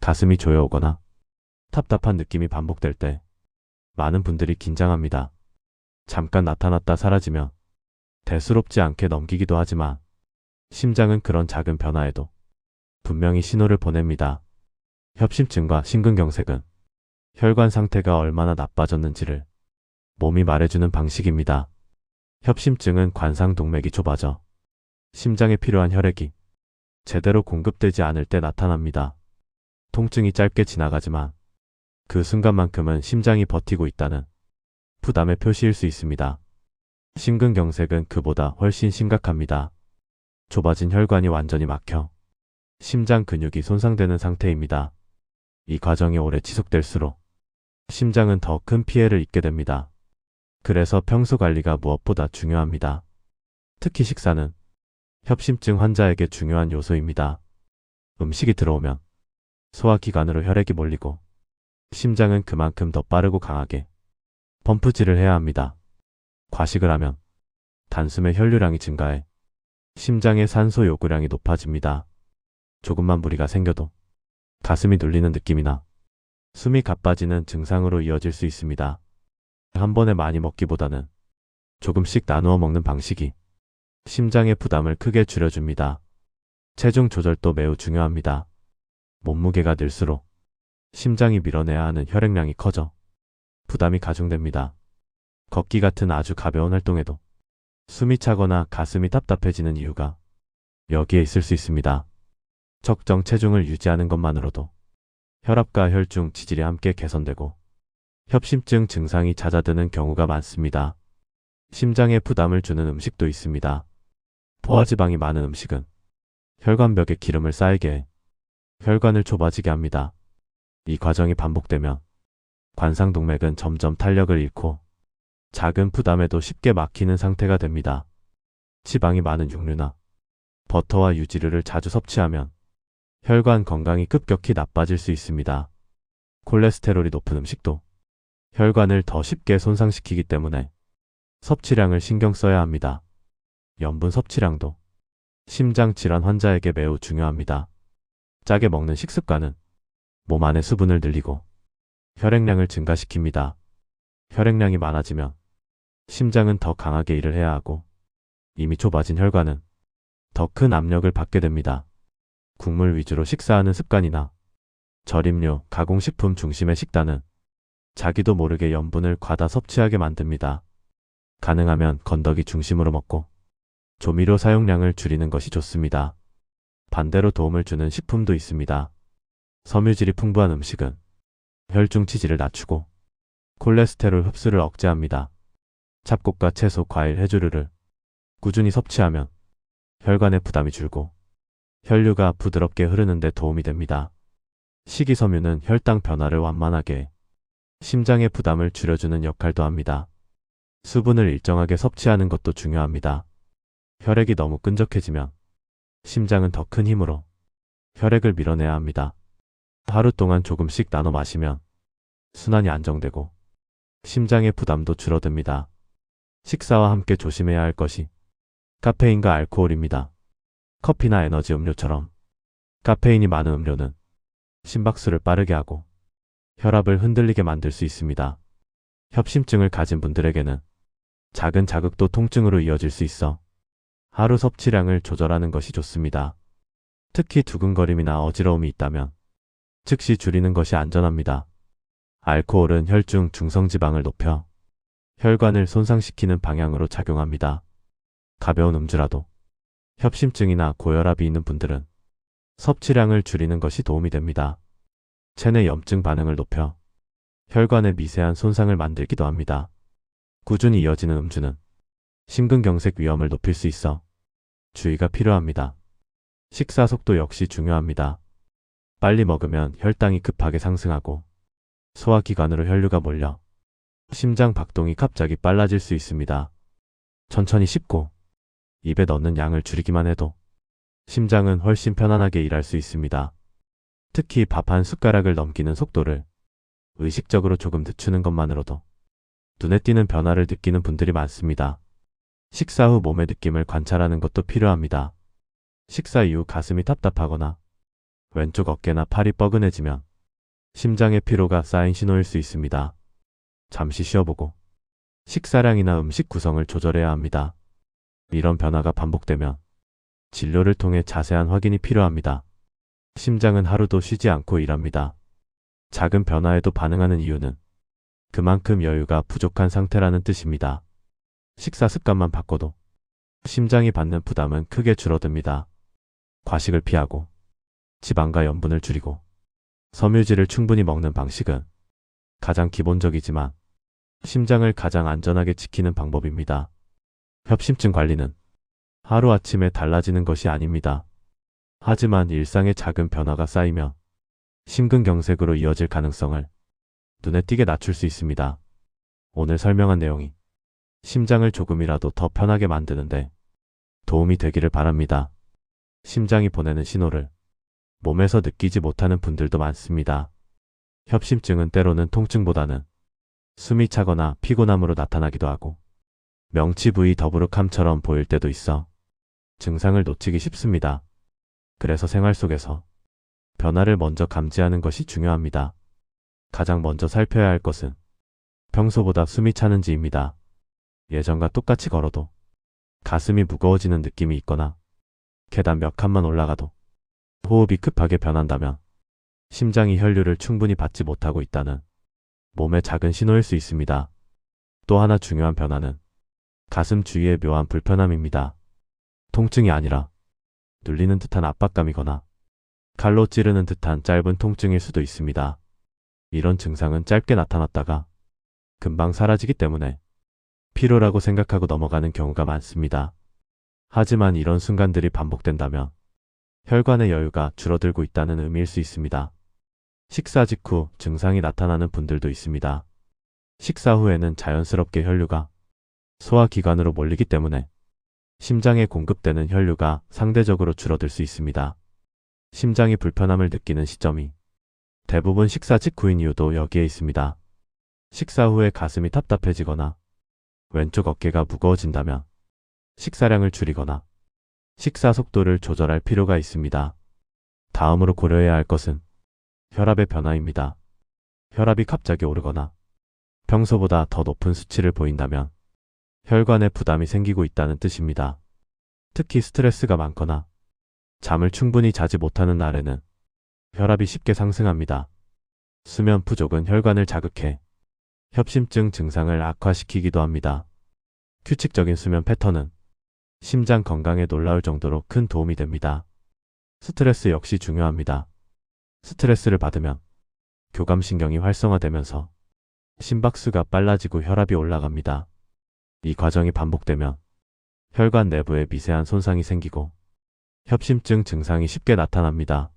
가슴이 조여오거나 답답한 느낌이 반복될 때 많은 분들이 긴장합니다. 잠깐 나타났다 사라지며 대수롭지 않게 넘기기도 하지만 심장은 그런 작은 변화에도 분명히 신호를 보냅니다. 협심증과 심근경색은 혈관 상태가 얼마나 나빠졌는지를 몸이 말해주는 방식입니다. 협심증은 관상동맥이 좁아져 심장에 필요한 혈액이 제대로 공급되지 않을 때 나타납니다. 통증이 짧게 지나가지만 그 순간만큼은 심장이 버티고 있다는 부담의 표시일 수 있습니다. 심근경색은 그보다 훨씬 심각합니다. 좁아진 혈관이 완전히 막혀 심장 근육이 손상되는 상태입니다. 이 과정이 오래 지속될수록 심장은 더 큰 피해를 입게 됩니다. 그래서 평소 관리가 무엇보다 중요합니다. 특히 식사는 협심증 환자에게 중요한 요소입니다. 음식이 들어오면 소화기관으로 혈액이 몰리고 심장은 그만큼 더 빠르고 강하게 펌프질을 해야 합니다. 과식을 하면 단숨에 혈류량이 증가해 심장의 산소 요구량이 높아집니다. 조금만 무리가 생겨도 가슴이 눌리는 느낌이나 숨이 가빠지는 증상으로 이어질 수 있습니다. 한 번에 많이 먹기보다는 조금씩 나누어 먹는 방식이 심장의 부담을 크게 줄여줍니다. 체중 조절도 매우 중요합니다. 몸무게가 늘수록 심장이 밀어내야 하는 혈액량이 커져 부담이 가중됩니다. 걷기 같은 아주 가벼운 활동에도 숨이 차거나 가슴이 답답해지는 이유가 여기에 있을 수 있습니다. 적정 체중을 유지하는 것만으로도 혈압과 혈중 지질이 함께 개선되고 협심증 증상이 잦아드는 경우가 많습니다. 심장에 부담을 주는 음식도 있습니다. 포화지방이 많은 음식은 혈관벽에 기름을 쌓이게 해 혈관을 좁아지게 합니다. 이 과정이 반복되면 관상동맥은 점점 탄력을 잃고 작은 부담에도 쉽게 막히는 상태가 됩니다. 지방이 많은 육류나 버터와 유지류를 자주 섭취하면 혈관 건강이 급격히 나빠질 수 있습니다. 콜레스테롤이 높은 음식도 혈관을 더 쉽게 손상시키기 때문에 섭취량을 신경 써야 합니다. 염분 섭취량도 심장 질환 환자에게 매우 중요합니다. 짜게 먹는 식습관은 몸 안의 수분을 늘리고 혈액량을 증가시킵니다. 혈액량이 많아지면 심장은 더 강하게 일을 해야 하고 이미 좁아진 혈관은 더 큰 압력을 받게 됩니다. 국물 위주로 식사하는 습관이나 절임류, 가공식품 중심의 식단은 자기도 모르게 염분을 과다 섭취하게 만듭니다. 가능하면 건더기 중심으로 먹고 조미료 사용량을 줄이는 것이 좋습니다. 반대로 도움을 주는 식품도 있습니다. 섬유질이 풍부한 음식은 혈중 지질을 낮추고 콜레스테롤 흡수를 억제합니다. 잡곡과 채소, 과일, 해조류를 꾸준히 섭취하면 혈관의 부담이 줄고 혈류가 부드럽게 흐르는 데 도움이 됩니다. 식이섬유는 혈당 변화를 완만하게 해 심장의 부담을 줄여주는 역할도 합니다. 수분을 일정하게 섭취하는 것도 중요합니다. 혈액이 너무 끈적해지면 심장은 더 큰 힘으로 혈액을 밀어내야 합니다. 하루 동안 조금씩 나눠 마시면 순환이 안정되고 심장의 부담도 줄어듭니다. 식사와 함께 조심해야 할 것이 카페인과 알코올입니다. 커피나 에너지 음료처럼 카페인이 많은 음료는 심박수를 빠르게 하고 혈압을 흔들리게 만들 수 있습니다. 협심증을 가진 분들에게는 작은 자극도 통증으로 이어질 수 있어 하루 섭취량을 조절하는 것이 좋습니다. 특히 두근거림이나 어지러움이 있다면 즉시 줄이는 것이 안전합니다. 알코올은 혈중 중성지방을 높여 혈관을 손상시키는 방향으로 작용합니다. 가벼운 음주라도 협심증이나 고혈압이 있는 분들은 섭취량을 줄이는 것이 도움이 됩니다. 체내 염증 반응을 높여 혈관에 미세한 손상을 만들기도 합니다. 꾸준히 이어지는 음주는 심근경색 위험을 높일 수 있어 주의가 필요합니다. 식사 속도 역시 중요합니다. 빨리 먹으면 혈당이 급하게 상승하고 소화기관으로 혈류가 몰려 심장 박동이 갑자기 빨라질 수 있습니다. 천천히 씹고 입에 넣는 양을 줄이기만 해도 심장은 훨씬 편안하게 일할 수 있습니다. 특히 밥 한 숟가락을 넘기는 속도를 의식적으로 조금 늦추는 것만으로도 눈에 띄는 변화를 느끼는 분들이 많습니다. 식사 후 몸의 느낌을 관찰하는 것도 필요합니다. 식사 이후 가슴이 답답하거나 왼쪽 어깨나 팔이 뻐근해지면 심장의 피로가 쌓인 신호일 수 있습니다. 잠시 쉬어보고 식사량이나 음식 구성을 조절해야 합니다. 이런 변화가 반복되면 진료를 통해 자세한 확인이 필요합니다. 심장은 하루도 쉬지 않고 일합니다. 작은 변화에도 반응하는 이유는 그만큼 여유가 부족한 상태라는 뜻입니다. 식사 습관만 바꿔도 심장이 받는 부담은 크게 줄어듭니다. 과식을 피하고 지방과 염분을 줄이고 섬유질을 충분히 먹는 방식은 가장 기본적이지만 심장을 가장 안전하게 지키는 방법입니다. 협심증 관리는 하루아침에 달라지는 것이 아닙니다. 하지만 일상의 작은 변화가 쌓이면 심근경색으로 이어질 가능성을 눈에 띄게 낮출 수 있습니다. 오늘 설명한 내용이 심장을 조금이라도 더 편하게 만드는데 도움이 되기를 바랍니다. 심장이 보내는 신호를 몸에서 느끼지 못하는 분들도 많습니다. 협심증은 때로는 통증보다는 숨이 차거나 피곤함으로 나타나기도 하고 명치 부위 더부룩함처럼 보일 때도 있어 증상을 놓치기 쉽습니다. 그래서 생활 속에서 변화를 먼저 감지하는 것이 중요합니다. 가장 먼저 살펴야 할 것은 평소보다 숨이 차는지입니다. 예전과 똑같이 걸어도 가슴이 무거워지는 느낌이 있거나 계단 몇 칸만 올라가도 호흡이 급하게 변한다면 심장이 혈류를 충분히 받지 못하고 있다는 몸의 작은 신호일 수 있습니다. 또 하나 중요한 변화는 가슴 주위의 묘한 불편함입니다. 통증이 아니라 눌리는 듯한 압박감이거나 칼로 찌르는 듯한 짧은 통증일 수도 있습니다. 이런 증상은 짧게 나타났다가 금방 사라지기 때문에 피로라고 생각하고 넘어가는 경우가 많습니다. 하지만 이런 순간들이 반복된다면 혈관의 여유가 줄어들고 있다는 의미일 수 있습니다. 식사 직후 증상이 나타나는 분들도 있습니다. 식사 후에는 자연스럽게 혈류가 소화기관으로 몰리기 때문에 심장에 공급되는 혈류가 상대적으로 줄어들 수 있습니다. 심장이 불편함을 느끼는 시점이 대부분 식사 직후인 이유도 여기에 있습니다. 식사 후에 가슴이 답답해지거나 왼쪽 어깨가 무거워진다면 식사량을 줄이거나 식사 속도를 조절할 필요가 있습니다. 다음으로 고려해야 할 것은 혈압의 변화입니다. 혈압이 갑자기 오르거나 평소보다 더 높은 수치를 보인다면 혈관에 부담이 생기고 있다는 뜻입니다. 특히 스트레스가 많거나 잠을 충분히 자지 못하는 날에는 혈압이 쉽게 상승합니다. 수면 부족은 혈관을 자극해 협심증 증상을 악화시키기도 합니다. 규칙적인 수면 패턴은 심장 건강에 놀라울 정도로 큰 도움이 됩니다. 스트레스 역시 중요합니다. 스트레스를 받으면 교감신경이 활성화되면서 심박수가 빨라지고 혈압이 올라갑니다. 이 과정이 반복되면 혈관 내부에 미세한 손상이 생기고 협심증 증상이 쉽게 나타납니다.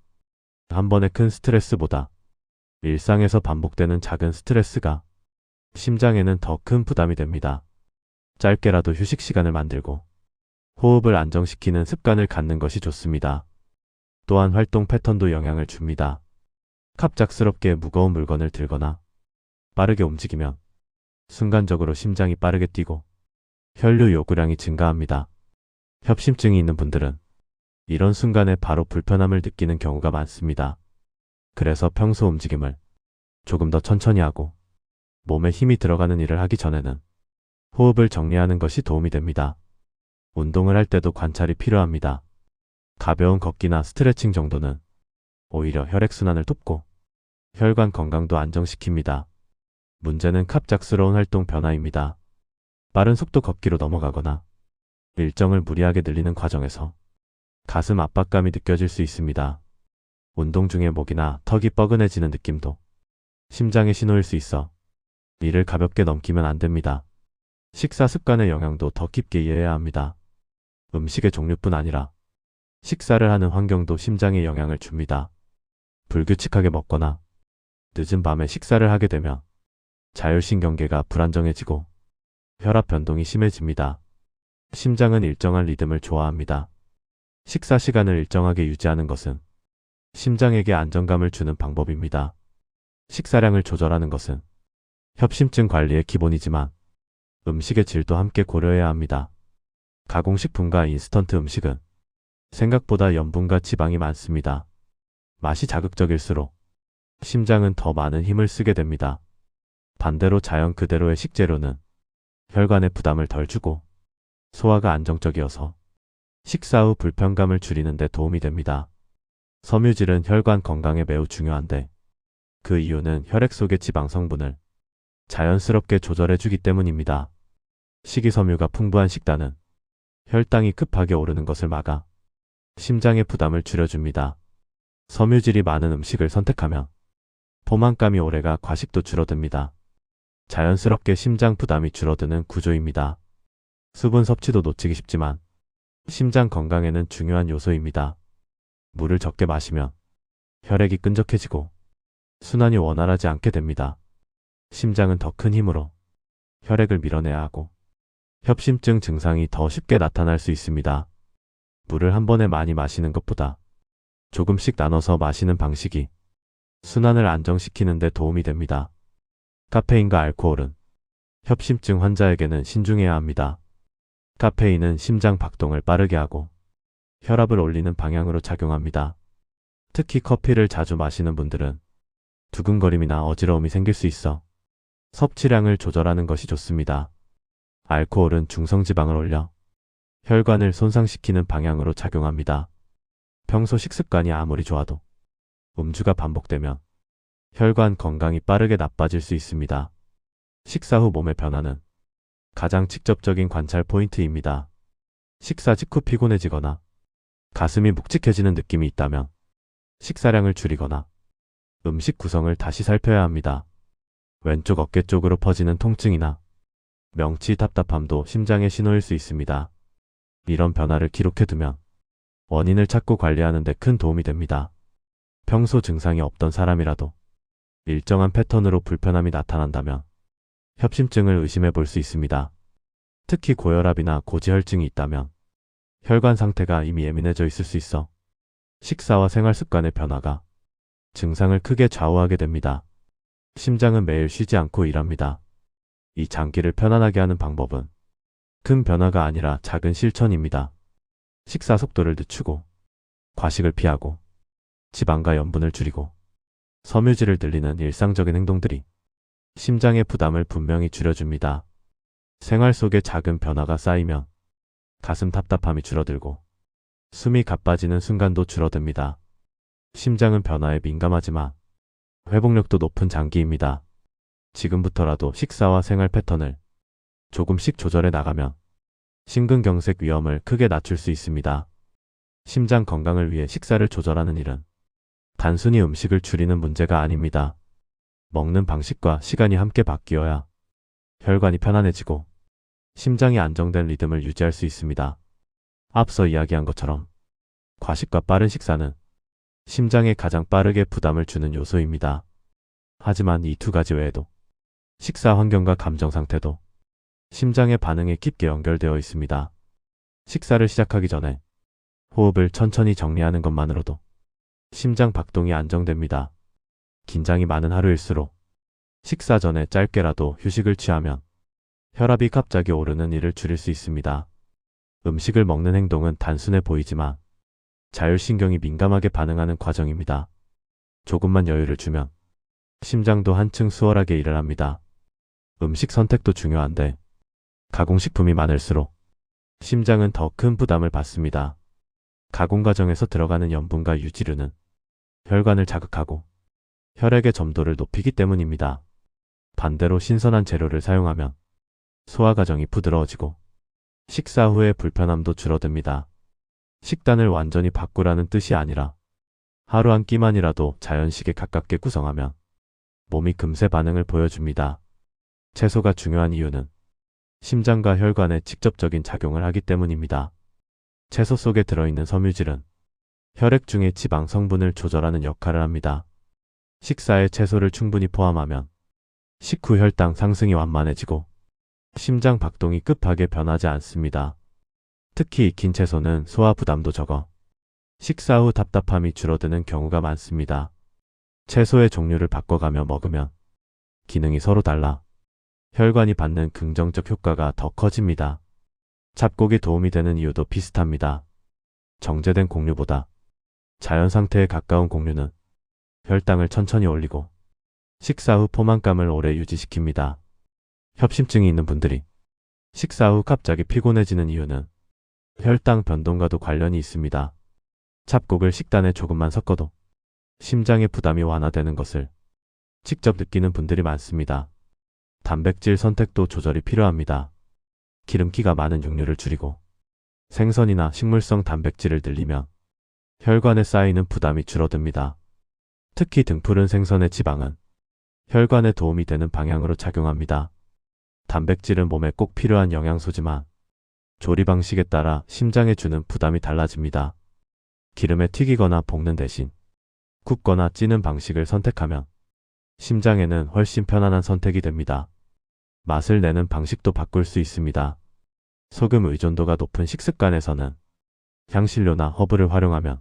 한 번의 큰 스트레스보다 일상에서 반복되는 작은 스트레스가 심장에는 더 큰 부담이 됩니다. 짧게라도 휴식 시간을 만들고 호흡을 안정시키는 습관을 갖는 것이 좋습니다. 또한 활동 패턴도 영향을 줍니다. 갑작스럽게 무거운 물건을 들거나 빠르게 움직이면 순간적으로 심장이 빠르게 뛰고 혈류 요구량이 증가합니다. 협심증이 있는 분들은 이런 순간에 바로 불편함을 느끼는 경우가 많습니다. 그래서 평소 움직임을 조금 더 천천히 하고 몸에 힘이 들어가는 일을 하기 전에는 호흡을 정리하는 것이 도움이 됩니다. 운동을 할 때도 관찰이 필요합니다. 가벼운 걷기나 스트레칭 정도는 오히려 혈액순환을 돕고 혈관 건강도 안정시킵니다. 문제는 갑작스러운 활동 변화입니다. 빠른 속도 걷기로 넘어가거나 일정을 무리하게 늘리는 과정에서 가슴 압박감이 느껴질 수 있습니다. 운동 중에 목이나 턱이 뻐근해지는 느낌도 심장의 신호일 수 있어 이를 가볍게 넘기면 안 됩니다. 식사 습관의 영향도 더 깊게 이해해야 합니다. 음식의 종류뿐 아니라 식사를 하는 환경도 심장에 영향을 줍니다. 불규칙하게 먹거나 늦은 밤에 식사를 하게 되면 자율신경계가 불안정해지고 혈압 변동이 심해집니다. 심장은 일정한 리듬을 좋아합니다. 식사 시간을 일정하게 유지하는 것은 심장에게 안정감을 주는 방법입니다. 식사량을 조절하는 것은 협심증 관리의 기본이지만 음식의 질도 함께 고려해야 합니다. 가공식품과 인스턴트 음식은 생각보다 염분과 지방이 많습니다. 맛이 자극적일수록 심장은 더 많은 힘을 쓰게 됩니다. 반대로 자연 그대로의 식재료는 혈관에 부담을 덜 주고 소화가 안정적이어서 식사 후 불편감을 줄이는 데 도움이 됩니다. 섬유질은 혈관 건강에 매우 중요한데 그 이유는 혈액 속의 지방 성분을 자연스럽게 조절해 주기 때문입니다. 식이섬유가 풍부한 식단은 혈당이 급하게 오르는 것을 막아 심장의 부담을 줄여줍니다. 섬유질이 많은 음식을 선택하면 포만감이 오래가 과식도 줄어듭니다. 자연스럽게 심장 부담이 줄어드는 구조입니다. 수분 섭취도 놓치기 쉽지만 심장 건강에는 중요한 요소입니다. 물을 적게 마시면 혈액이 끈적해지고 순환이 원활하지 않게 됩니다. 심장은 더 큰 힘으로 혈액을 밀어내야 하고 협심증 증상이 더 쉽게 나타날 수 있습니다. 물을 한 번에 많이 마시는 것보다 조금씩 나눠서 마시는 방식이 순환을 안정시키는 데 도움이 됩니다. 카페인과 알코올은 협심증 환자에게는 신중해야 합니다. 카페인은 심장 박동을 빠르게 하고 혈압을 올리는 방향으로 작용합니다. 특히 커피를 자주 마시는 분들은 두근거림이나 어지러움이 생길 수 있어 섭취량을 조절하는 것이 좋습니다. 알코올은 중성지방을 올려 혈관을 손상시키는 방향으로 작용합니다. 평소 식습관이 아무리 좋아도 음주가 반복되면 혈관 건강이 빠르게 나빠질 수 있습니다. 식사 후 몸의 변화는 가장 직접적인 관찰 포인트입니다. 식사 직후 피곤해지거나 가슴이 묵직해지는 느낌이 있다면 식사량을 줄이거나 음식 구성을 다시 살펴야 합니다. 왼쪽 어깨 쪽으로 퍼지는 통증이나 명치 답답함도 심장의 신호일 수 있습니다. 이런 변화를 기록해두면 원인을 찾고 관리하는 데 큰 도움이 됩니다. 평소 증상이 없던 사람이라도 일정한 패턴으로 불편함이 나타난다면 협심증을 의심해 볼 수 있습니다. 특히 고혈압이나 고지혈증이 있다면 혈관 상태가 이미 예민해져 있을 수 있어 식사와 생활 습관의 변화가 증상을 크게 좌우하게 됩니다. 심장은 매일 쉬지 않고 일합니다. 이 장기를 편안하게 하는 방법은 큰 변화가 아니라 작은 실천입니다. 식사 속도를 늦추고 과식을 피하고 지방과 염분을 줄이고 섬유질을 늘리는 일상적인 행동들이 심장의 부담을 분명히 줄여줍니다. 생활 속에 작은 변화가 쌓이면 가슴 답답함이 줄어들고 숨이 가빠지는 순간도 줄어듭니다. 심장은 변화에 민감하지만 회복력도 높은 장기입니다. 지금부터라도 식사와 생활 패턴을 조금씩 조절해 나가면 심근경색 위험을 크게 낮출 수 있습니다. 심장 건강을 위해 식사를 조절하는 일은 단순히 음식을 줄이는 문제가 아닙니다. 먹는 방식과 시간이 함께 바뀌어야 혈관이 편안해지고 심장이 안정된 리듬을 유지할 수 있습니다. 앞서 이야기한 것처럼 과식과 빠른 식사는 심장에 가장 빠르게 부담을 주는 요소입니다. 하지만 이 두 가지 외에도 식사 환경과 감정 상태도 심장의 반응에 깊게 연결되어 있습니다. 식사를 시작하기 전에 호흡을 천천히 정리하는 것만으로도 심장 박동이 안정됩니다. 긴장이 많은 하루일수록 식사 전에 짧게라도 휴식을 취하면 혈압이 갑자기 오르는 일을 줄일 수 있습니다. 음식을 먹는 행동은 단순해 보이지만 자율신경이 민감하게 반응하는 과정입니다. 조금만 여유를 주면 심장도 한층 수월하게 일을 합니다. 음식 선택도 중요한데 가공식품이 많을수록 심장은 더 큰 부담을 받습니다. 가공 과정에서 들어가는 염분과 유지류는 혈관을 자극하고 혈액의 점도를 높이기 때문입니다. 반대로 신선한 재료를 사용하면 소화 과정이 부드러워지고 식사 후의 불편함도 줄어듭니다. 식단을 완전히 바꾸라는 뜻이 아니라 하루 한 끼만이라도 자연식에 가깝게 구성하면 몸이 금세 반응을 보여줍니다. 채소가 중요한 이유는 심장과 혈관에 직접적인 작용을 하기 때문입니다. 채소 속에 들어있는 섬유질은 혈액 중의 지방 성분을 조절하는 역할을 합니다. 식사에 채소를 충분히 포함하면 식후 혈당 상승이 완만해지고 심장 박동이 급하게 변하지 않습니다. 특히 익힌 채소는 소화 부담도 적어 식사 후 답답함이 줄어드는 경우가 많습니다. 채소의 종류를 바꿔가며 먹으면 기능이 서로 달라 혈관이 받는 긍정적 효과가 더 커집니다. 잡곡이 도움이 되는 이유도 비슷합니다. 정제된 곡류보다 자연 상태에 가까운 곡류는 혈당을 천천히 올리고 식사 후 포만감을 오래 유지시킵니다. 협심증이 있는 분들이 식사 후 갑자기 피곤해지는 이유는 혈당 변동과도 관련이 있습니다. 잡곡을 식단에 조금만 섞어도 심장의 부담이 완화되는 것을 직접 느끼는 분들이 많습니다. 단백질 선택도 조절이 필요합니다. 기름기가 많은 육류를 줄이고 생선이나 식물성 단백질을 늘리면 혈관에 쌓이는 부담이 줄어듭니다. 특히 등푸른 생선의 지방은 혈관에 도움이 되는 방향으로 작용합니다. 단백질은 몸에 꼭 필요한 영양소지만 조리 방식에 따라 심장에 주는 부담이 달라집니다. 기름에 튀기거나 볶는 대신 굽거나 찌는 방식을 선택하면 심장에는 훨씬 편안한 선택이 됩니다. 맛을 내는 방식도 바꿀 수 있습니다. 소금 의존도가 높은 식습관에서는 향신료나 허브를 활용하면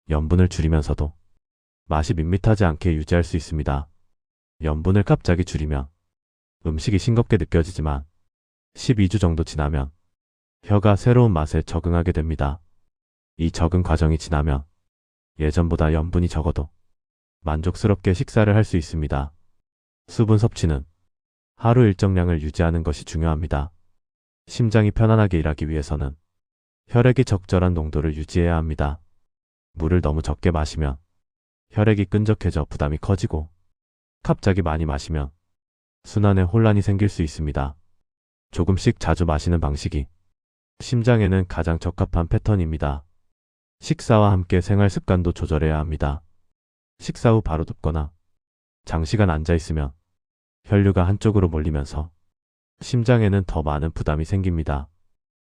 염분을 줄이면서도 맛이 밋밋하지 않게 유지할 수 있습니다. 염분을 갑자기 줄이면 음식이 싱겁게 느껴지지만 12주 정도 지나면 혀가 새로운 맛에 적응하게 됩니다. 이 적응 과정이 지나면 예전보다 염분이 적어도 만족스럽게 식사를 할 수 있습니다. 수분 섭취는 하루 일정량을 유지하는 것이 중요합니다. 심장이 편안하게 일하기 위해서는 혈액이 적절한 농도를 유지해야 합니다. 물을 너무 적게 마시면 혈액이 끈적해져 부담이 커지고 갑자기 많이 마시면 순환에 혼란이 생길 수 있습니다. 조금씩 자주 마시는 방식이 심장에는 가장 적합한 패턴입니다. 식사와 함께 생활 습관도 조절해야 합니다. 식사 후 바로 눕거나 장시간 앉아 있으면 혈류가 한쪽으로 몰리면서 심장에는 더 많은 부담이 생깁니다.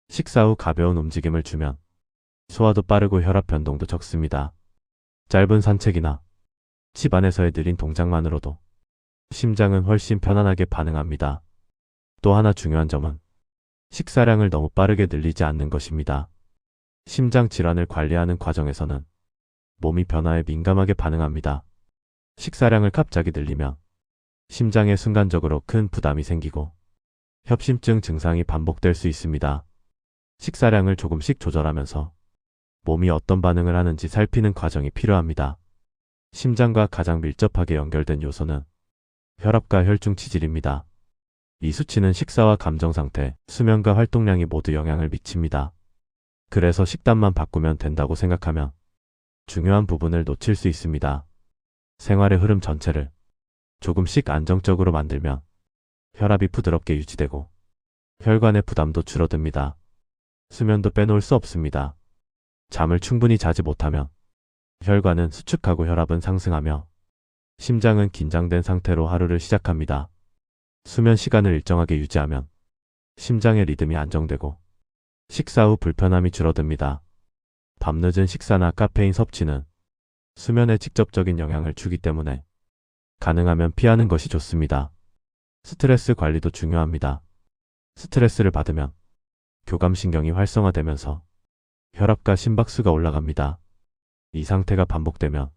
식사 후 가벼운 움직임을 주면 소화도 빠르고 혈압 변동도 적습니다. 짧은 산책이나 집안에서의 느린 동작만으로도 심장은 훨씬 편안하게 반응합니다. 또 하나 중요한 점은 식사량을 너무 빠르게 늘리지 않는 것입니다. 심장 질환을 관리하는 과정에서는 몸이 변화에 민감하게 반응합니다. 식사량을 갑자기 늘리면 심장에 순간적으로 큰 부담이 생기고 협심증 증상이 반복될 수 있습니다. 식사량을 조금씩 조절하면서 몸이 어떤 반응을 하는지 살피는 과정이 필요합니다. 심장과 가장 밀접하게 연결된 요소는 혈압과 혈중 치질입니다. 이 수치는 식사와 감정 상태, 수면과 활동량이 모두 영향을 미칩니다. 그래서 식단만 바꾸면 된다고 생각하면 중요한 부분을 놓칠 수 있습니다. 생활의 흐름 전체를 조금씩 안정적으로 만들면 혈압이 부드럽게 유지되고 혈관의 부담도 줄어듭니다. 수면도 빼놓을 수 없습니다. 잠을 충분히 자지 못하면 혈관은 수축하고 혈압은 상승하며 심장은 긴장된 상태로 하루를 시작합니다. 수면 시간을 일정하게 유지하면 심장의 리듬이 안정되고 식사 후 불편함이 줄어듭니다. 밤늦은 식사나 카페인 섭취는 수면에 직접적인 영향을 주기 때문에 가능하면 피하는 것이 좋습니다. 스트레스 관리도 중요합니다. 스트레스를 받으면 교감신경이 활성화되면서 혈압과 심박수가 올라갑니다. 이 상태가 반복되면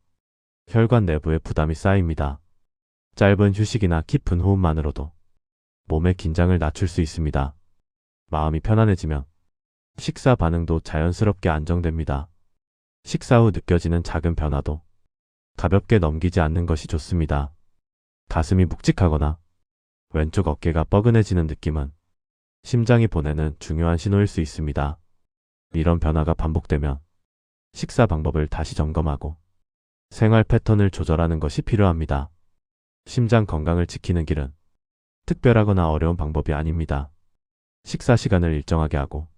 혈관 내부에 부담이 쌓입니다. 짧은 휴식이나 깊은 호흡만으로도 몸의 긴장을 낮출 수 있습니다. 마음이 편안해지면 식사 반응도 자연스럽게 안정됩니다. 식사 후 느껴지는 작은 변화도 가볍게 넘기지 않는 것이 좋습니다. 가슴이 묵직하거나 왼쪽 어깨가 뻐근해지는 느낌은 심장이 보내는 중요한 신호일 수 있습니다. 이런 변화가 반복되면 식사 방법을 다시 점검하고 생활 패턴을 조절하는 것이 필요합니다. 심장 건강을 지키는 길은 특별하거나 어려운 방법이 아닙니다. 식사 시간을 일정하게 하고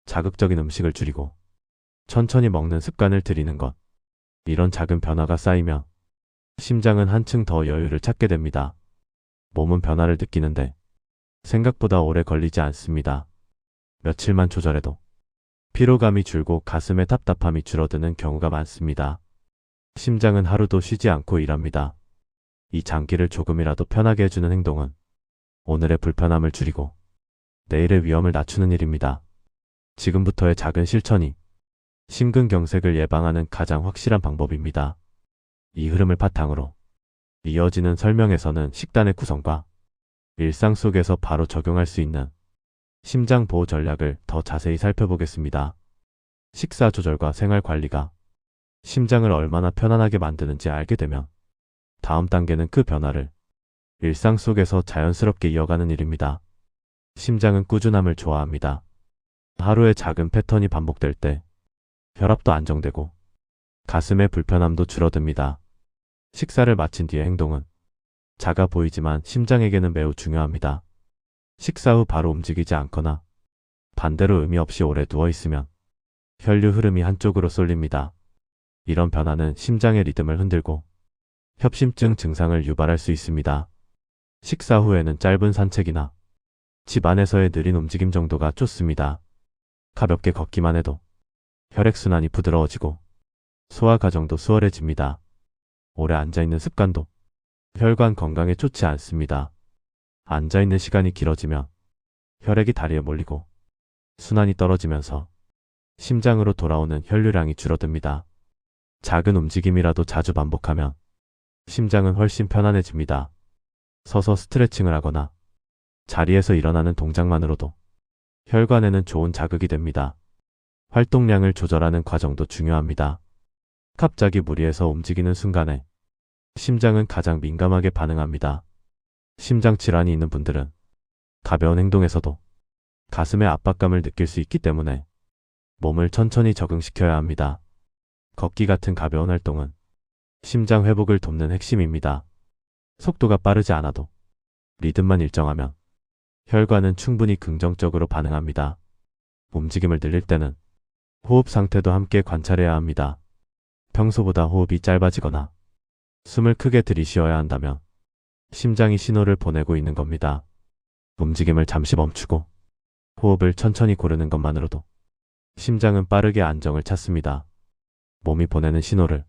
자극적인 음식을 줄이고 천천히 먹는 습관을 들이는 것. 이런 작은 변화가 쌓이면 심장은 한층 더 여유를 찾게 됩니다. 몸은 변화를 느끼는데 생각보다 오래 걸리지 않습니다. 며칠만 조절해도 피로감이 줄고 가슴의 답답함이 줄어드는 경우가 많습니다. 심장은 하루도 쉬지 않고 일합니다. 이 장기를 조금이라도 편하게 해주는 행동은 오늘의 불편함을 줄이고 내일의 위험을 낮추는 일입니다. 지금부터의 작은 실천이 심근경색을 예방하는 가장 확실한 방법입니다. 이 흐름을 바탕으로 이어지는 설명에서는 식단의 구성과 일상 속에서 바로 적용할 수 있는 심장 보호 전략을 더 자세히 살펴보겠습니다. 식사 조절과 생활 관리가 심장을 얼마나 편안하게 만드는지 알게 되면 다음 단계는 그 변화를 일상 속에서 자연스럽게 이어가는 일입니다. 심장은 꾸준함을 좋아합니다. 하루에 작은 패턴이 반복될 때 혈압도 안정되고 가슴의 불편함도 줄어듭니다. 식사를 마친 뒤의 행동은 작아 보이지만 심장에게는 매우 중요합니다. 식사 후 바로 움직이지 않거나 반대로 의미 없이 오래 누워 있으면 혈류 흐름이 한쪽으로 쏠립니다. 이런 변화는 심장의 리듬을 흔들고 협심증 증상을 유발할 수 있습니다. 식사 후에는 짧은 산책이나 집 안에서의 느린 움직임 정도가 좋습니다. 가볍게 걷기만 해도 혈액순환이 부드러워지고 소화 과정도 수월해집니다. 오래 앉아있는 습관도 혈관 건강에 좋지 않습니다. 앉아있는 시간이 길어지면 혈액이 다리에 몰리고 순환이 떨어지면서 심장으로 돌아오는 혈류량이 줄어듭니다. 작은 움직임이라도 자주 반복하면 심장은 훨씬 편안해집니다. 서서 스트레칭을 하거나 자리에서 일어나는 동작만으로도 혈관에는 좋은 자극이 됩니다. 활동량을 조절하는 과정도 중요합니다. 갑자기 무리해서 움직이는 순간에 심장은 가장 민감하게 반응합니다. 심장 질환이 있는 분들은 가벼운 행동에서도 가슴의 압박감을 느낄 수 있기 때문에 몸을 천천히 적응시켜야 합니다. 걷기 같은 가벼운 활동은 심장 회복을 돕는 핵심입니다. 속도가 빠르지 않아도 리듬만 일정하면 혈관은 충분히 긍정적으로 반응합니다. 움직임을 늘릴 때는 호흡 상태도 함께 관찰해야 합니다. 평소보다 호흡이 짧아지거나 숨을 크게 들이쉬어야 한다면 심장이 신호를 보내고 있는 겁니다. 움직임을 잠시 멈추고 호흡을 천천히 고르는 것만으로도 심장은 빠르게 안정을 찾습니다. 몸이 보내는 신호를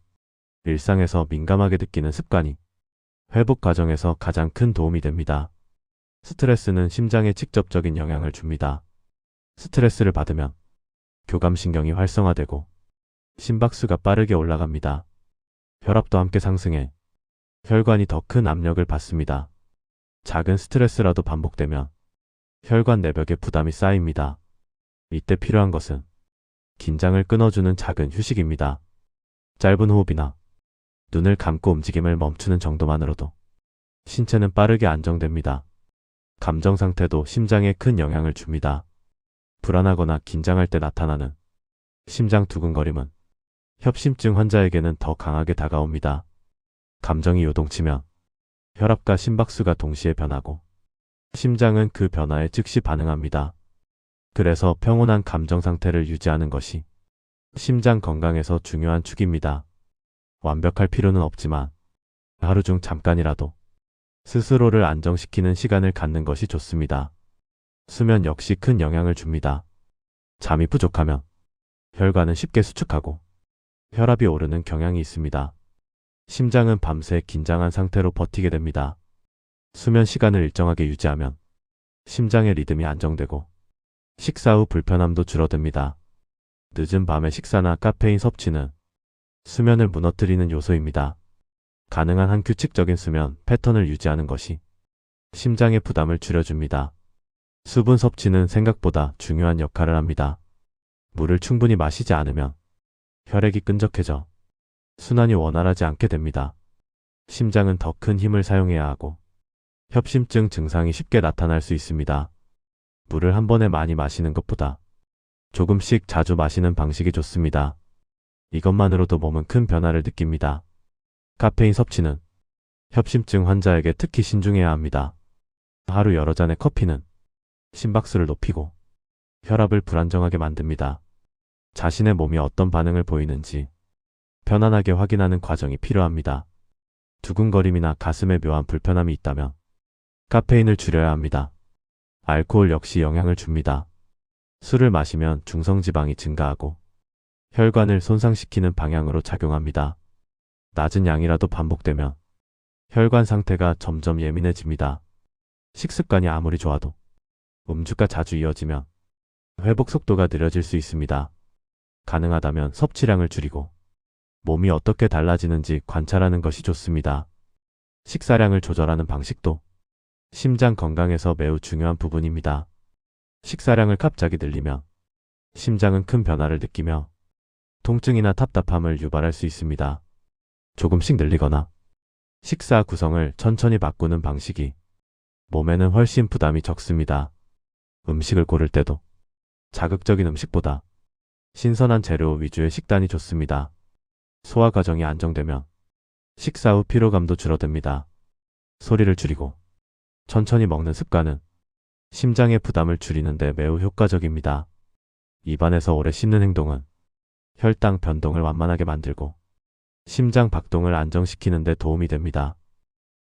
일상에서 민감하게 느끼는 습관이 회복 과정에서 가장 큰 도움이 됩니다. 스트레스는 심장에 직접적인 영향을 줍니다. 스트레스를 받으면 교감신경이 활성화되고 심박수가 빠르게 올라갑니다. 혈압도 함께 상승해 혈관이 더 큰 압력을 받습니다. 작은 스트레스라도 반복되면 혈관 내벽에 부담이 쌓입니다. 이때 필요한 것은 긴장을 끊어주는 작은 휴식입니다. 짧은 호흡이나 눈을 감고 움직임을 멈추는 정도만으로도 신체는 빠르게 안정됩니다. 감정 상태도 심장에 큰 영향을 줍니다. 불안하거나 긴장할 때 나타나는 심장 두근거림은 협심증 환자에게는 더 강하게 다가옵니다. 감정이 요동치면 혈압과 심박수가 동시에 변하고 심장은 그 변화에 즉시 반응합니다. 그래서 평온한 감정 상태를 유지하는 것이 심장 건강에서 중요한 축입니다. 완벽할 필요는 없지만 하루 중 잠깐이라도 스스로를 안정시키는 시간을 갖는 것이 좋습니다. 수면 역시 큰 영향을 줍니다. 잠이 부족하면 혈관은 쉽게 수축하고 혈압이 오르는 경향이 있습니다. 심장은 밤새 긴장한 상태로 버티게 됩니다. 수면 시간을 일정하게 유지하면 심장의 리듬이 안정되고 식사 후 불편함도 줄어듭니다. 늦은 밤의 식사나 카페인 섭취는 수면을 무너뜨리는 요소입니다. 가능한 한 규칙적인 수면 패턴을 유지하는 것이 심장의 부담을 줄여줍니다. 수분 섭취는 생각보다 중요한 역할을 합니다. 물을 충분히 마시지 않으면 혈액이 끈적해져 순환이 원활하지 않게 됩니다. 심장은 더 큰 힘을 사용해야 하고 협심증 증상이 쉽게 나타날 수 있습니다. 물을 한 번에 많이 마시는 것보다 조금씩 자주 마시는 방식이 좋습니다. 이것만으로도 몸은 큰 변화를 느낍니다. 카페인 섭취는 협심증 환자에게 특히 신중해야 합니다. 하루 여러 잔의 커피는 심박수를 높이고 혈압을 불안정하게 만듭니다. 자신의 몸이 어떤 반응을 보이는지 편안하게 확인하는 과정이 필요합니다. 두근거림이나 가슴에 묘한 불편함이 있다면 카페인을 줄여야 합니다. 알코올 역시 영향을 줍니다. 술을 마시면 중성지방이 증가하고 혈관을 손상시키는 방향으로 작용합니다. 낮은 양이라도 반복되면 혈관 상태가 점점 예민해집니다. 식습관이 아무리 좋아도 음주가 자주 이어지면 회복 속도가 느려질 수 있습니다. 가능하다면 섭취량을 줄이고 몸이 어떻게 달라지는지 관찰하는 것이 좋습니다. 식사량을 조절하는 방식도 심장 건강에서 매우 중요한 부분입니다. 식사량을 갑자기 늘리면 심장은 큰 변화를 느끼며 통증이나 답답함을 유발할 수 있습니다. 조금씩 늘리거나 식사 구성을 천천히 바꾸는 방식이 몸에는 훨씬 부담이 적습니다. 음식을 고를 때도 자극적인 음식보다 신선한 재료 위주의 식단이 좋습니다. 소화 과정이 안정되면 식사 후 피로감도 줄어듭니다. 소리를 줄이고 천천히 먹는 습관은 심장의 부담을 줄이는 데 매우 효과적입니다. 입안에서 오래 씹는 행동은 혈당 변동을 완만하게 만들고 심장 박동을 안정시키는 데 도움이 됩니다.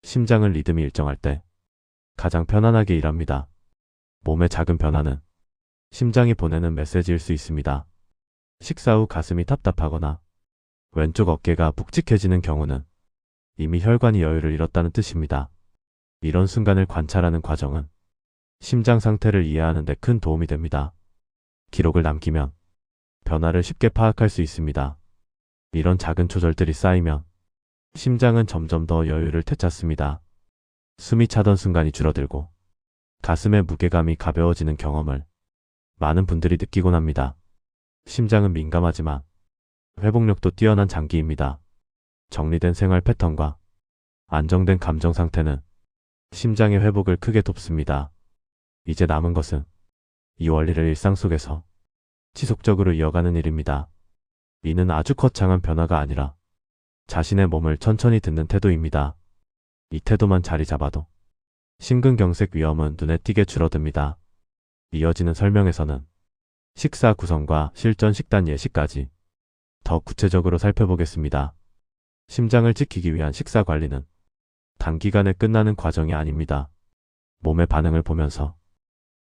심장은 리듬이 일정할 때 가장 편안하게 일합니다. 몸의 작은 변화는 심장이 보내는 메시지일 수 있습니다. 식사 후 가슴이 답답하거나 왼쪽 어깨가 묵직해지는 경우는 이미 혈관이 여유를 잃었다는 뜻입니다. 이런 순간을 관찰하는 과정은 심장 상태를 이해하는 데 큰 도움이 됩니다. 기록을 남기면 변화를 쉽게 파악할 수 있습니다. 이런 작은 조절들이 쌓이면 심장은 점점 더 여유를 되찾습니다. 숨이 차던 순간이 줄어들고 가슴의 무게감이 가벼워지는 경험을 많은 분들이 느끼곤 합니다. 심장은 민감하지만 회복력도 뛰어난 장기입니다. 정리된 생활 패턴과 안정된 감정 상태는 심장의 회복을 크게 돕습니다. 이제 남은 것은 이 원리를 일상 속에서 지속적으로 이어가는 일입니다. 이는 아주 거창한 변화가 아니라 자신의 몸을 천천히 듣는 태도입니다. 이 태도만 자리 잡아도 심근경색 위험은 눈에 띄게 줄어듭니다. 이어지는 설명에서는 식사 구성과 실전 식단 예시까지 더 구체적으로 살펴보겠습니다. 심장을 지키기 위한 식사 관리는 단기간에 끝나는 과정이 아닙니다. 몸의 반응을 보면서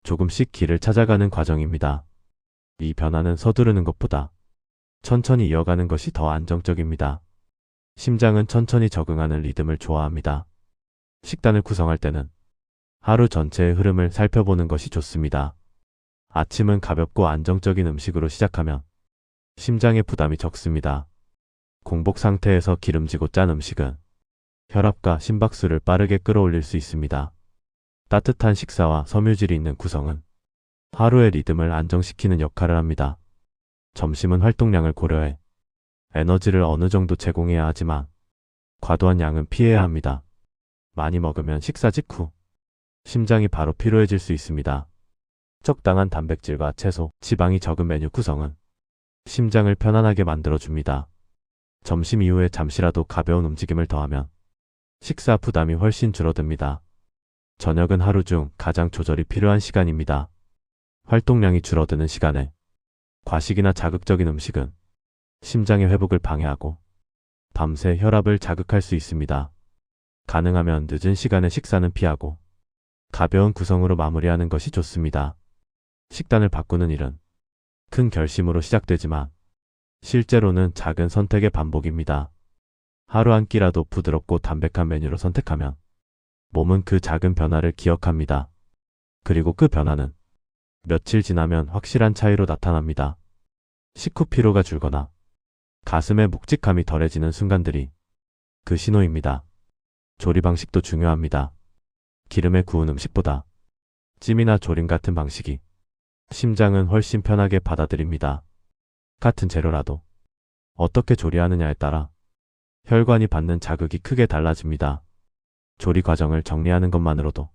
조금씩 길을 찾아가는 과정입니다. 이 변화는 서두르는 것보다 천천히 이어가는 것이 더 안정적입니다. 심장은 천천히 적응하는 리듬을 좋아합니다. 식단을 구성할 때는 하루 전체의 흐름을 살펴보는 것이 좋습니다. 아침은 가볍고 안정적인 음식으로 시작하면 심장의 부담이 적습니다. 공복 상태에서 기름지고 짠 음식은 혈압과 심박수를 빠르게 끌어올릴 수 있습니다. 따뜻한 식사와 섬유질이 있는 구성은 하루의 리듬을 안정시키는 역할을 합니다. 점심은 활동량을 고려해 에너지를 어느 정도 제공해야 하지만 과도한 양은 피해야 합니다. 많이 먹으면 식사 직후 심장이 바로 피로해질 수 있습니다. 적당한 단백질과 채소, 지방이 적은 메뉴 구성은 심장을 편안하게 만들어줍니다. 점심 이후에 잠시라도 가벼운 움직임을 더하면 식사 부담이 훨씬 줄어듭니다. 저녁은 하루 중 가장 조절이 필요한 시간입니다. 활동량이 줄어드는 시간에 과식이나 자극적인 음식은 심장의 회복을 방해하고 밤새 혈압을 자극할 수 있습니다. 가능하면 늦은 시간에 식사는 피하고 가벼운 구성으로 마무리하는 것이 좋습니다. 식단을 바꾸는 일은 큰 결심으로 시작되지만 실제로는 작은 선택의 반복입니다. 하루 한 끼라도 부드럽고 담백한 메뉴로 선택하면 몸은 그 작은 변화를 기억합니다. 그리고 그 변화는 며칠 지나면 확실한 차이로 나타납니다. 식후 피로가 줄거나 가슴의 묵직함이 덜해지는 순간들이 그 신호입니다. 조리 방식도 중요합니다. 기름에 구운 음식보다 찜이나 조림 같은 방식이 심장은 훨씬 편하게 받아들입니다. 같은 재료라도 어떻게 조리하느냐에 따라 혈관이 받는 자극이 크게 달라집니다. 조리 과정을 정리하는 것만으로도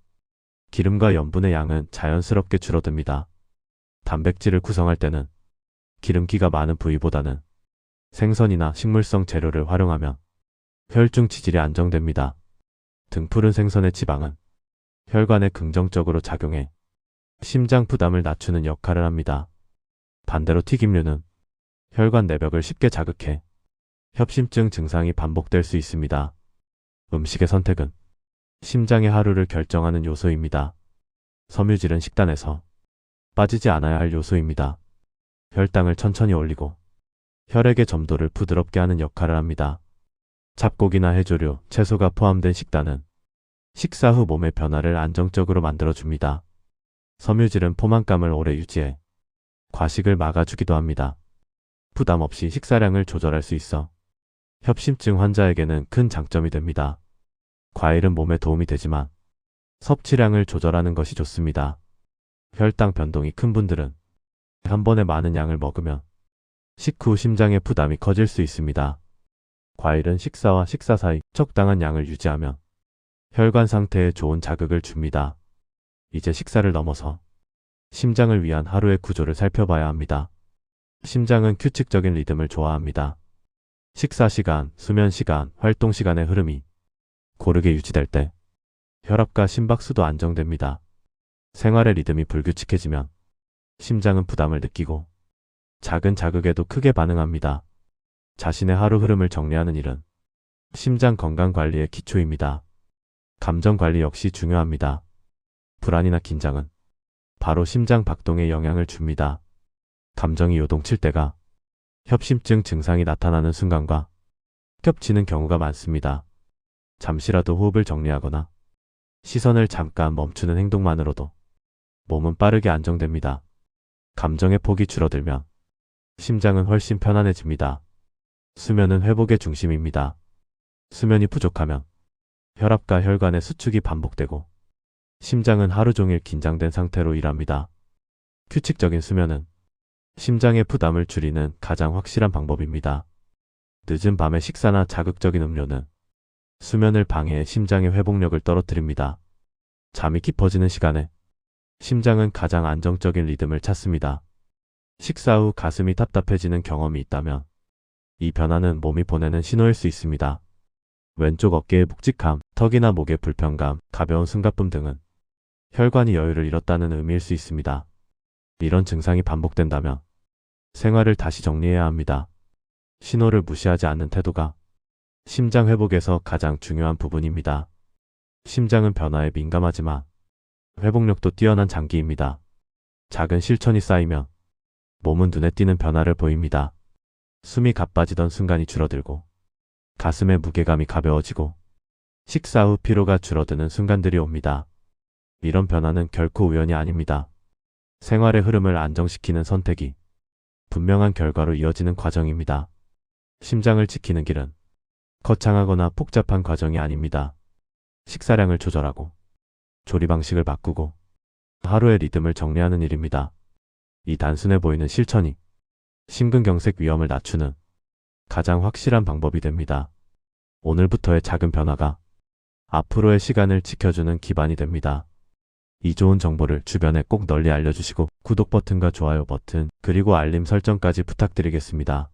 기름과 염분의 양은 자연스럽게 줄어듭니다. 단백질을 구성할 때는 기름기가 많은 부위보다는 생선이나 식물성 재료를 활용하면 혈중 지질이 안정됩니다. 등푸른 생선의 지방은 혈관에 긍정적으로 작용해 심장 부담을 낮추는 역할을 합니다. 반대로 튀김류는 혈관 내벽을 쉽게 자극해 협심증 증상이 반복될 수 있습니다. 음식의 선택은 심장의 하루를 결정하는 요소입니다. 섬유질은 식단에서 빠지지 않아야 할 요소입니다. 혈당을 천천히 올리고 혈액의 점도를 부드럽게 하는 역할을 합니다. 잡곡이나 해조류, 채소가 포함된 식단은 식사 후 몸의 변화를 안정적으로 만들어줍니다. 섬유질은 포만감을 오래 유지해 과식을 막아주기도 합니다. 부담 없이 식사량을 조절할 수 있어 협심증 환자에게는 큰 장점이 됩니다. 과일은 몸에 도움이 되지만 섭취량을 조절하는 것이 좋습니다. 혈당 변동이 큰 분들은 한 번에 많은 양을 먹으면 식후 심장의 부담이 커질 수 있습니다. 과일은 식사와 식사 사이 적당한 양을 유지하면 혈관 상태에 좋은 자극을 줍니다. 이제 식사를 넘어서 심장을 위한 하루의 구조를 살펴봐야 합니다. 심장은 규칙적인 리듬을 좋아합니다. 식사 시간, 수면 시간, 활동 시간의 흐름이 고르게 유지될 때 혈압과 심박수도 안정됩니다. 생활의 리듬이 불규칙해지면 심장은 부담을 느끼고 작은 자극에도 크게 반응합니다. 자신의 하루 흐름을 정리하는 일은 심장 건강 관리의 기초입니다. 감정 관리 역시 중요합니다. 불안이나 긴장은 바로 심장 박동에 영향을 줍니다. 감정이 요동칠 때가 협심증 증상이 나타나는 순간과 겹치는 경우가 많습니다. 잠시라도 호흡을 정리하거나 시선을 잠깐 멈추는 행동만으로도 몸은 빠르게 안정됩니다. 감정의 폭이 줄어들면 심장은 훨씬 편안해집니다. 수면은 회복의 중심입니다. 수면이 부족하면 혈압과 혈관의 수축이 반복되고 심장은 하루 종일 긴장된 상태로 일합니다. 규칙적인 수면은 심장의 부담을 줄이는 가장 확실한 방법입니다. 늦은 밤의 식사나 자극적인 음료는 수면을 방해해 심장의 회복력을 떨어뜨립니다. 잠이 깊어지는 시간에 심장은 가장 안정적인 리듬을 찾습니다. 식사 후 가슴이 답답해지는 경험이 있다면 이 변화는 몸이 보내는 신호일 수 있습니다. 왼쪽 어깨의 묵직함, 턱이나 목의 불편감, 가벼운 숨가쁨 등은 혈관이 여유를 잃었다는 의미일 수 있습니다. 이런 증상이 반복된다면 생활을 다시 정리해야 합니다. 신호를 무시하지 않는 태도가 심장 회복에서 가장 중요한 부분입니다. 심장은 변화에 민감하지만 회복력도 뛰어난 장기입니다. 작은 실천이 쌓이면 몸은 눈에 띄는 변화를 보입니다. 숨이 가빠지던 순간이 줄어들고 가슴의 무게감이 가벼워지고 식사 후 피로가 줄어드는 순간들이 옵니다. 이런 변화는 결코 우연이 아닙니다. 생활의 흐름을 안정시키는 선택이 분명한 결과로 이어지는 과정입니다. 심장을 지키는 길은 거창하거나 복잡한 과정이 아닙니다. 식사량을 조절하고 조리 방식을 바꾸고 하루의 리듬을 정리하는 일입니다. 이 단순해 보이는 실천이 심근경색 위험을 낮추는 가장 확실한 방법이 됩니다. 오늘부터의 작은 변화가 앞으로의 시간을 지켜주는 기반이 됩니다. 이 좋은 정보를 주변에 꼭 널리 알려주시고 구독 버튼과 좋아요 버튼 그리고 알림 설정까지 부탁드리겠습니다.